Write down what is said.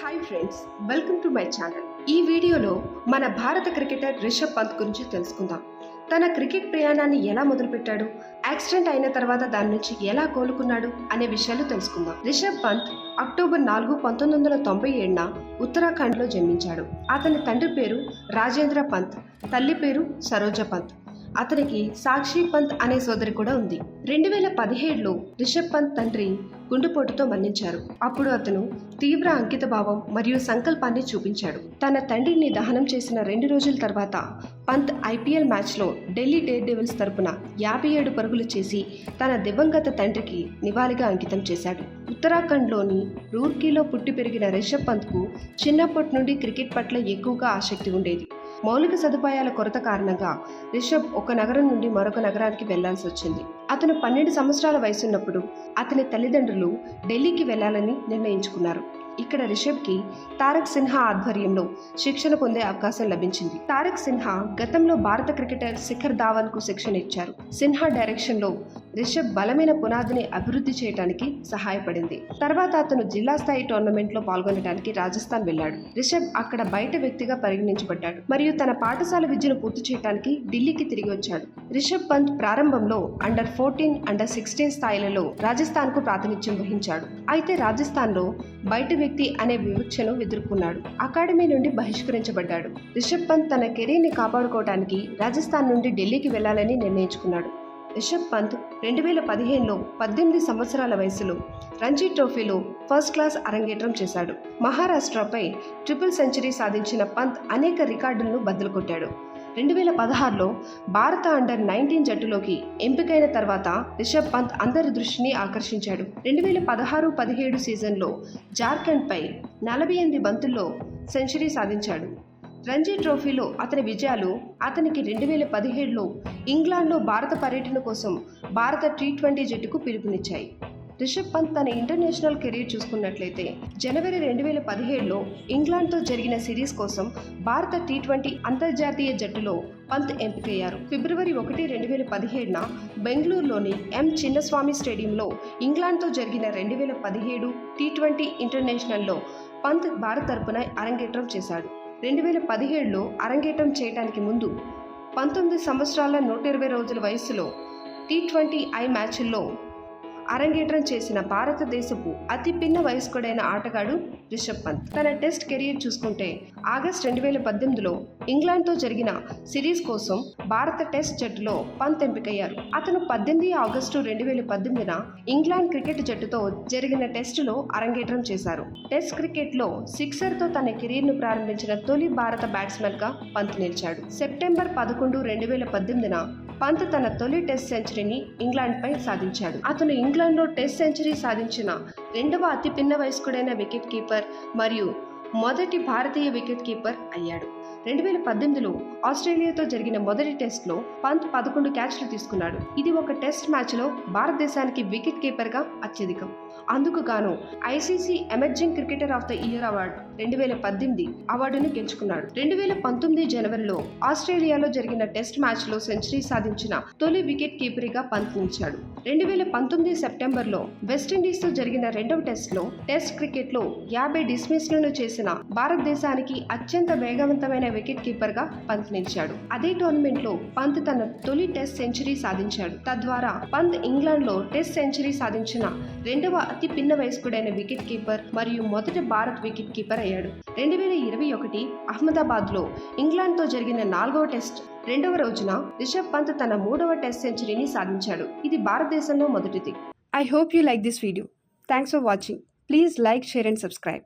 Hi friends, welcome to my channel. ఈ వీడియోలో మన భారత క్రికెటర్ రిషబ్ పంత్ గురించి తెలుసుకుందాం. తన క్రికెట్ ప్రయాణాన్ని ఎలా మొదలుపెట్టాడు, యాక్సిడెంట్ అయిన తర్వాత దాని నుంచి ఎలా కోలుకున్నాడు అనే విషయాలు తెలుసుకుందాం. రిషబ్ పంత్ అక్టోబర్ 4, 1997న ఉత్తరాఖండ్లో జన్మించాడు. అతని తండ్రి పేరు రాజేంద్ర పంత్, తల్లి పేరు సరోజ పంత్. అతనికి సాక్షి పంత్ అనే సోదరి కూడా ఉంది. 2017లో రిషబ్ పంత్ తండ్రి గుండెపోటుతో మరణించారు. అప్పుడు అతను తీవ్ర అంకిత భావం మరియు సంకల్పాన్ని చూపించాడు. తన తండ్రిని దహనం చేసిన 2 రోజుల తర్వాత పంత్ IPL మ్యాచ్లో ఢిల్లీ డేర్ డెవిల్స్ తరపున 57 పరుగులు చేసి తన దివంగత తండ్రికి నివాళిగా అంకితం చేశాడు. ఉత్తరాఖండ్లోని రూర్కీలో పుట్టి పెరిగిన రిషబ్ పంత్కు చిన్నప్పటి నుండి క్రికెట్ పట్ల ఎక్కువగా ఆసక్తి ఉండేది. మౌలిక సదుపాయాల కొరత కారణంగా రిషబ్ ఒక నగరం నుండి మరొక నగరానికి వెళ్లాల్సి వచ్చింది. అతను 12 సంవత్సరాల వయసున్నప్పుడు అతని తల్లిదండ్రులు ఢిల్లీకి వెళ్లాలని నిర్ణయించుకున్నారు. ఇక్కడ రిషబ్కి తారక్ సిన్హా ఆధ్వర్యంలో శిక్షణ పొందే అవకాశం లభించింది. తారక్ సిన్హా గతంలో భారత క్రికెటర్ శిఖర్ ధావన్కు శిక్షణ ఇచ్చారు. సిన్హా డైరెక్షన్లో రిషబ్ బలమైన పునాదిని అభివృద్ధి చేయడానికి సహాయపడింది. తర్వాత అతను జిల్లా స్థాయి టోర్నమెంట్లో పాల్గొనడానికి రాజస్థాన్ వెళ్లాడు. రిషబ్ అక్కడ బయట వ్యక్తిగా పరిగణించబడ్డాడు మరియు తన పాఠశాల విద్యను పూర్తి చేయడానికి ఢిల్లీకి తిరిగి వచ్చాడు. రిషబ్ పంత్ ప్రారంభంలో అండర్-14, అండర్-16 స్థాయిలలో రాజస్థాన్కు ప్రాతినిధ్యం వహించాడు. అయితే రాజస్థాన్లో బయట వ్యక్తి అనే వివక్షను ఎదుర్కొన్నాడు. అకాడమీ నుండి బహిష్కరించబడ్డాడు. రిషబ్ పంత్ తన కెరీర్ని కాపాడుకోవడానికి రాజస్థాన్ నుండి ఢిల్లీకి వెళ్లాలని నిర్ణయించుకున్నాడు. రిషబ్ పంత్ 2015లో 18 సంవత్సరాల వయసులో రంజీ ట్రోఫీలో ఫస్ట్ క్లాస్ అరంగేట్రం చేశాడు. మహారాష్ట్రపై ట్రిపుల్ సెంచరీ సాధించిన పంత్ అనేక రికార్డులను బద్దలు కొట్టాడు. 2016లో భారత అండర్-19 జట్టులోకి ఎంపికైన తర్వాత రిషబ్ పంత్ అందరి దృష్టిని ఆకర్షించాడు. 2016-17 సీజన్లో జార్ఖండ్పై 48 బంతుల్లో సెంచరీ సాధించాడు. రంజీ ట్రోఫీలో అతని విజయాలు అతనికి 2017లో ఇంగ్లాండ్లో భారత పర్యటన కోసం భారత T20 జట్టుకు పిలుపునిచ్చాయి. రిషబ్ పంత్ తన ఇంటర్నేషనల్ కెరీర్ చూసుకున్నట్లయితే జనవరి 2017లో ఇంగ్లాండ్తో జరిగిన సిరీస్ కోసం భారత T20 అంతర్జాతీయ జట్టులో పంత్ ఎంపికయ్యారు. ఫిబ్రవరి 1, 2017న బెంగళూరులోని M చిన్నస్వామి స్టేడియంలో ఇంగ్లాండ్తో జరిగిన 2017 T20 ఇంటర్నేషనల్లో పంత్ భారత్ తరపున అరంగేట్రం చేశాడు. 2017లో అరంగేట్రం చేయడానికి ముందు 19 సంవత్సరాల 120 రోజుల వయసులో T20I మ్యాచ్ల్లో అరంగేట్రం చేసిన భారతదేశపు అతి పిన్న వయస్కుడైన ఆటగాడు రిషబ్ పంత్. తన టెస్ట్ కెరీర్ చూసుకుంటే ఆగస్టు 2018లో ఇంగ్లాండ్తో జరిగిన సిరీస్ కోసం భారత టెస్ట్ జట్టులో పంత్ ఎంపికయ్యారు. అతను 18 ఆగస్టు 2018న ఇంగ్లాండ్ క్రికెట్ జట్టుతో జరిగిన టెస్టులో అరంగేట్రం చేశారు. టెస్ట్ క్రికెట్లో సిక్సర్తో తన కెరీర్ను ప్రారంభించిన తొలి భారత బ్యాట్స్మెన్గా పంత్ నిలిచాడు. సెప్టెంబర్ 11, 2018న పంత్ తన తొలి టెస్ట్ సెంచరీని ఇంగ్లాండ్పై సాధించాడు. అతను ఇంగ్లాండ్లో టెస్ట్ సెంచరీ సాధించిన 2వ అతి పిన్న వయస్కుడైన వికెట్ కీపర్ మరియు మొదటి భారతీయ వికెట్ కీపర్ అయ్యాడు. 2018లో ఆస్ట్రేలియాతో జరిగిన మొదటి టెస్ట్లో పంత్ 11 క్యాచ్లు తీసుకున్నాడు. ఇది ఒక టెస్ట్ మ్యాచ్లో భారతదేశానికి వికెట్ కీపర్గా అత్యధికం. అందుకు గాను ICC emerging cricketer of the year award 2018 అవార్డును గెలుచుకున్నాడు. 2019 జనవరిలో ఆస్ట్రేలియాలో జరిగిన టెస్ట్ మ్యాచ్లో సెంచరీ సాధించిన తొలి వికెట్ కీపర్గా పంత్ నిలిచాడు. 2019 సెప్టెంబర్లో వెస్టిండీస్తో జరిగిన 2వ టెస్ట్లో టెస్ట్ క్రికెట్లో 50 డిస్మిస్లను చేసిన భారతదేశానికి అత్యంత వేగవంతమైన వికెట్ కీపర్గా పంత్ నిలిచాడు. అదే టోర్నమెంట్లో పంత్ తన తొలి టెస్ట్ సెంచరీ సాధించాడు. తద్వారా పంత్ ఇంగ్లాండ్లో టెస్ట్ సెంచరీ సాధించిన 2వ అతి పిన్న వయస్కుడైన వికెట్ కీపర్ మరియు మొదటి భారత్ వికెట్ కీపర్ అయ్యాడు. 2021 అహ్మదాబాద్లో ఇంగ్లాండ్తో జరిగిన 4వ టెస్ట్ 2వ రోజున రిషబ్ పంత్ తన 3వ టెస్ట్ సెంచరీని సాధించాడు. ఇది భారతదేశంలో మొదటిది. I hope you like this video. Thanks for watching. Please like, share and subscribe.